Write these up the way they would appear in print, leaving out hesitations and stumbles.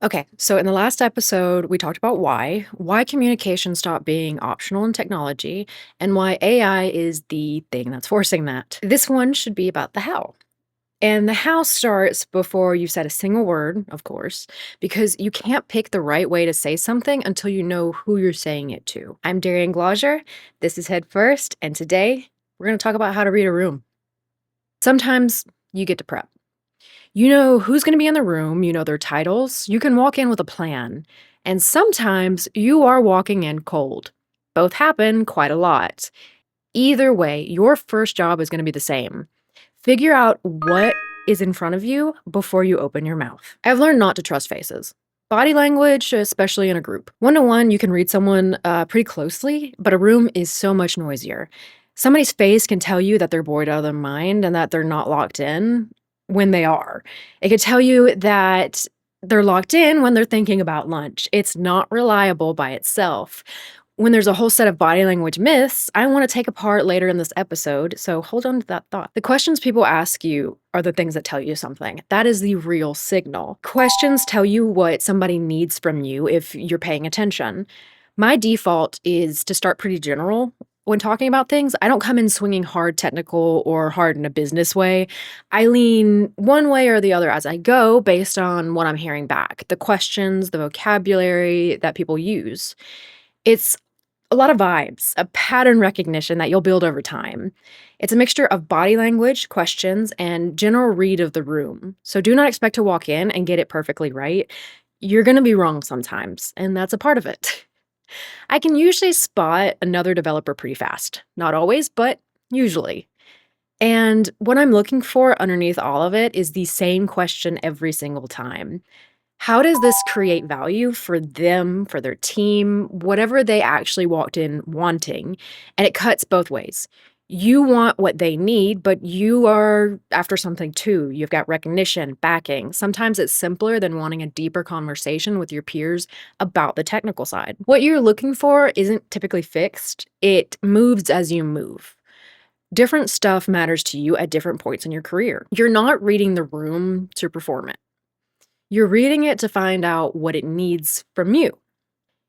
Okay, so in the last episode, we talked about why communication stopped being optional in technology, and why AI is the thing that's forcing that. This one should be about the how. And the how starts before you said a single word, of course, because you can't pick the right way to say something until you know who you're saying it to. I'm Darian Glauser. This is Head First, and today we're going to talk about how to read a room. Sometimes you get to prep. You know who's going to be in the room, you know their titles. You can walk in with a plan. And sometimes you are walking in cold. Both happen quite a lot. Either way, your first job is going to be the same. Figure out what is in front of you before you open your mouth. I've learned not to trust faces. Body language, especially in a group. One to one, you can read someone pretty closely, but a room is so much noisier. Somebody's face can tell you that they're bored out of their mind and that they're not locked in when they are. It could tell you that they're locked in when they're thinking about lunch. It's not reliable by itself. When there's a whole set of body language myths, I want to take apart later in this episode, so hold on to that thought. The questions people ask you are the things that tell you something. That is the real signal. Questions tell you what somebody needs from you if you're paying attention. My default is to start pretty general when talking about things. I don't come in swinging hard technical or hard in a business way. I lean one way or the other as I go based on what I'm hearing back, the questions, the vocabulary that people use. It's a lot of vibes, a pattern recognition that you'll build over time. It's a mixture of body language, questions, and general read of the room. So do not expect to walk in and get it perfectly right. You're going to be wrong sometimes, and that's a part of it. I can usually spot another developer pretty fast. Not always, but usually. And what I'm looking for underneath all of it is the same question every single time. How does this create value for them, for their team, whatever they actually walked in wanting? And it cuts both ways. You want what they need, but you are after something too. You've got recognition, backing. Sometimes it's simpler than wanting a deeper conversation with your peers about the technical side. What you're looking for isn't typically fixed, it moves as you move. Different stuff matters to you at different points in your career. You're not reading the room to perform it. You're reading it to find out what it needs from you.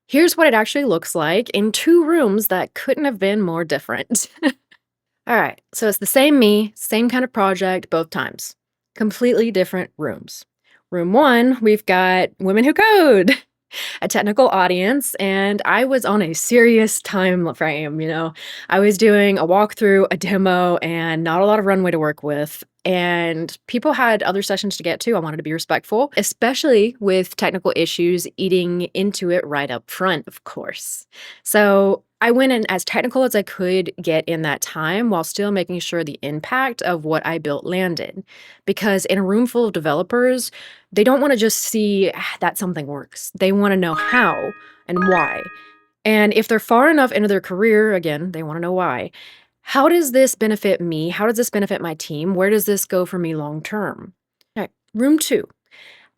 Here's what it actually looks like in two rooms that couldn't have been more different. All right, so it's the same me, same kind of project both times. Completely different rooms. Room one, we've got women who code, a technical audience, and I was on a serious time frame, I was doing a walkthrough, a demo, and not a lot of runway to work with. And people had other sessions to get to. I wanted to be respectful, especially with technical issues eating into it right up front, of course. So I went in as technical as I could get in that time while still making sure the impact of what I built landed. Because in a room full of developers, they don't want to just see that something works. They want to know how and why. And if they're far enough into their career, again, they want to know why. How does this benefit me? How does this benefit my team? Where does this go for me long term? All right, room two,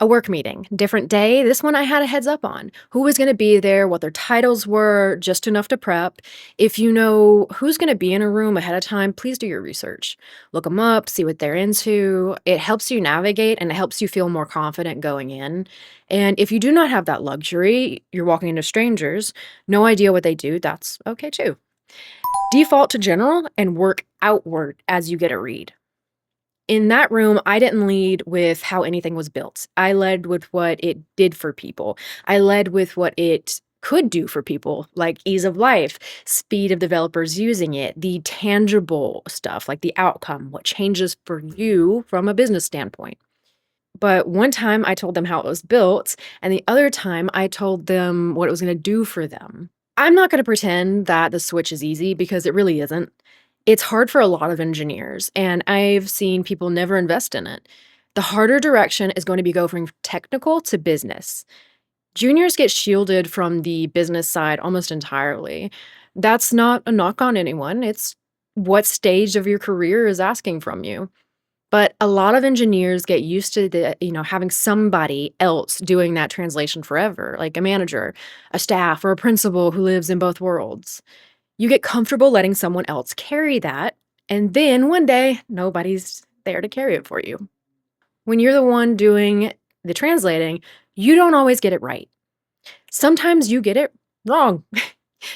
a work meeting. Different day. This one I had a heads up on. Who was going to be there, what their titles were, just enough to prep. If you know who's going to be in a room ahead of time, please do your research. Look them up, see what they're into. It helps you navigate and it helps you feel more confident going in. And if you do not have that luxury, you're walking into strangers, no idea what they do, that's okay too. Default to general and work outward as you get a read. In that room, I didn't lead with how anything was built. I led with what it did for people. I led with what it could do for people, like ease of life, speed of developers using it, the tangible stuff, like the outcome, what changes for you from a business standpoint. But one time I told them how it was built, and the other time I told them what it was going to do for them. I'm not going to pretend that the switch is easy because it really isn't. It's hard for a lot of engineers, and I've seen people never invest in it. The harder direction is going to be going from technical to business. Juniors get shielded from the business side almost entirely. That's not a knock on anyone. It's what stage of your career is asking from you. But a lot of engineers get used to having somebody else doing that translation forever, like a manager, a staff, or a principal who lives in both worlds. You get comfortable letting someone else carry that, and then one day, nobody's there to carry it for you. When you're the one doing the translating, you don't always get it right. Sometimes you get it wrong.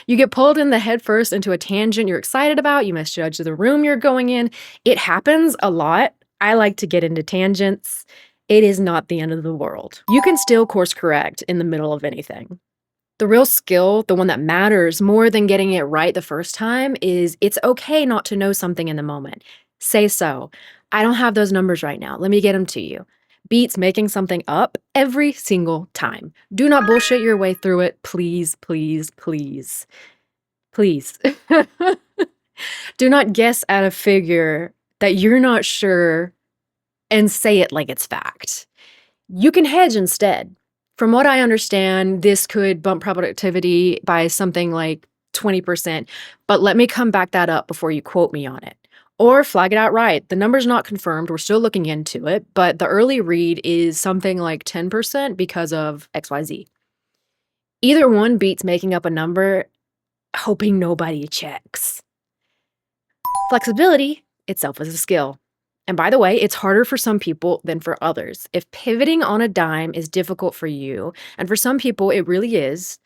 You get pulled in the head first into a tangent you're excited about, you misjudge the room you're going in. It happens a lot. I like to get into tangents. It is not the end of the world. You can still course correct in the middle of anything. The real skill, the one that matters more than getting it right the first time, is it's okay not to know something in the moment. Say so. I don't have those numbers right now. Let me get them to you. Beats making something up every single time. Do not bullshit your way through it. Please, please, please. Please. Do not guess at a figure that you're not sure and say it like it's fact. You can hedge instead. From what I understand, this could bump productivity by something like 20%, but let me come back that up before you quote me on it. Or flag it outright. The number's not confirmed. We're still looking into it, but the early read is something like 10% because of XYZ. Either one beats making up a number, hoping nobody checks. Flexibility itself is a skill. And by the way, it's harder for some people than for others. If pivoting on a dime is difficult for you, and for some people it really is,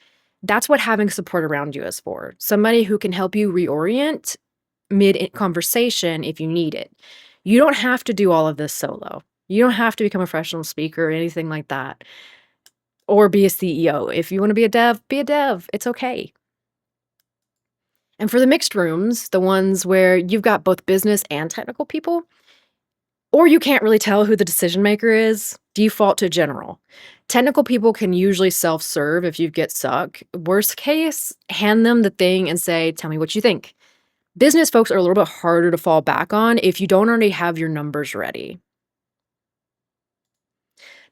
that's what having support around you is for. Somebody who can help you reorient mid-conversation if you need it. You don't have to do all of this solo. You don't have to become a professional speaker or anything like that, or be a CEO. If you want to be a dev, be a dev. It's okay. And for the mixed rooms, the ones where you've got both business and technical people, or you can't really tell who the decision maker is, default to general. Technical people can usually self-serve if you get stuck. Worst case, hand them the thing and say, tell me what you think. Business folks are a little bit harder to fall back on if you don't already have your numbers ready.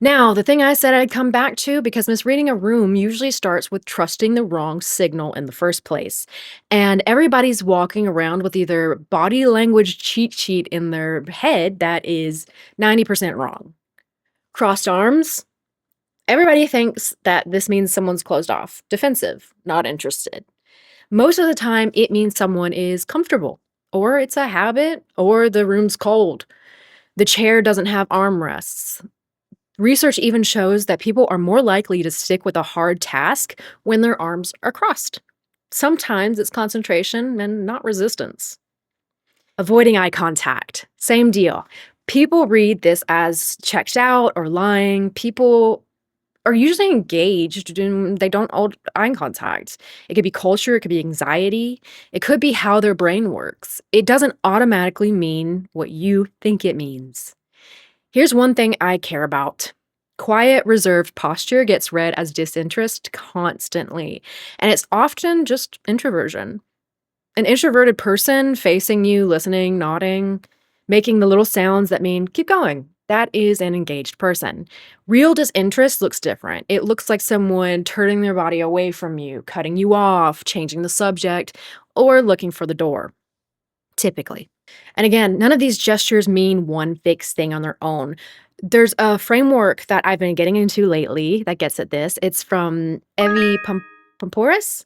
Now, the thing I said I'd come back to, because misreading a room usually starts with trusting the wrong signal in the first place. And everybody's walking around with either body language cheat sheet in their head that is 90% wrong. Crossed arms. Everybody thinks that this means someone's closed off, defensive, not interested. Most of the time, it means someone is comfortable, or it's a habit, or the room's cold. The chair doesn't have armrests. Research even shows that people are more likely to stick with a hard task when their arms are crossed. Sometimes it's concentration and not resistance. Avoiding eye contact. Same deal. People read this as checked out or lying. People are usually engaged and they don't hold eye contact. It could be culture, it could be anxiety, it could be how their brain works. It doesn't automatically mean what you think it means. Here's one thing I care about. Quiet, reserved posture gets read as disinterest constantly, and it's often just introversion. An introverted person facing you, listening, nodding, making the little sounds that mean keep going. That is an engaged person. Real disinterest looks different. It looks like someone turning their body away from you, cutting you off, changing the subject, or looking for the door, typically. And again, none of these gestures mean one fixed thing on their own. There's a framework that I've been getting into lately that gets at this. It's from Evie Pomporis,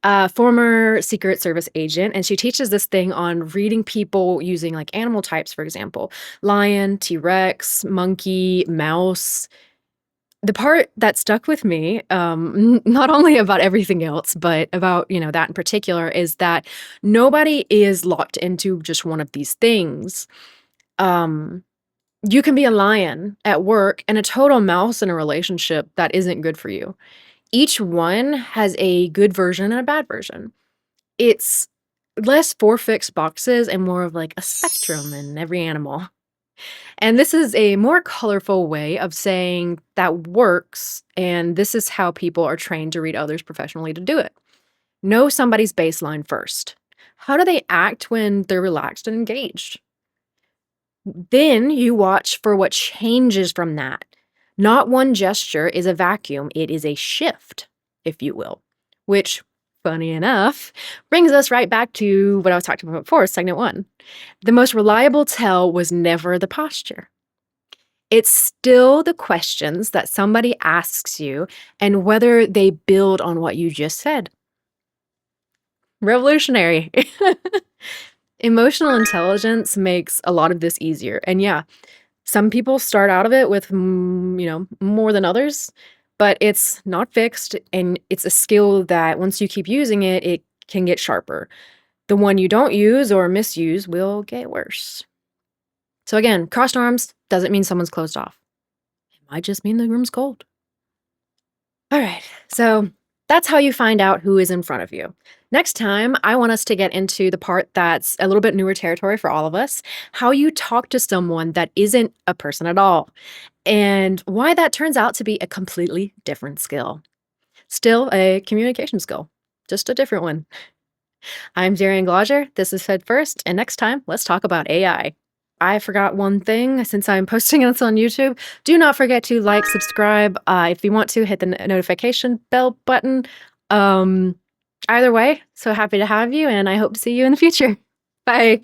a former Secret Service agent, and she teaches this thing on reading people using like animal types, for example, lion, T-Rex, monkey, mouse. The part that stuck with me, not only about everything else, but about, that in particular, is that nobody is locked into just one of these things. You can be a lion at work and a total mouse in a relationship that isn't good for you. Each one has a good version and a bad version. It's less four fixed boxes and more of like a spectrum in every animal. And this is a more colorful way of saying that works, and this is how people are trained to read others professionally to do it. Know somebody's baseline first. How do they act when they're relaxed and engaged? Then you watch for what changes from that. Not one gesture is a vacuum, it is a shift, if you will, which, funny enough, brings us right back to what I was talking about before, segment 1. The most reliable tell was never the posture. It's still the questions that somebody asks you and whether they build on what you just said. Revolutionary. Emotional intelligence makes a lot of this easier. And yeah, Some people start out of it with, more than others, but it's not fixed, and it's a skill that once you keep using it, it can get sharper. The one you don't use or misuse will get worse. So again, crossed arms doesn't mean someone's closed off. It might just mean the room's cold. All right, so that's how you find out who is in front of you. Next time, I want us to get into the part that's a little bit newer territory for all of us, how you talk to someone that isn't a person at all, and why that turns out to be a completely different skill. Still a communication skill, just a different one. I'm Darian Glauger. This is Fed First, and next time, let's talk about AI. I forgot one thing since I'm posting this on YouTube. Do not forget to like, subscribe. If you want to, hit the notification bell button. Either way, so happy to have you, and I hope to see you in the future. Bye.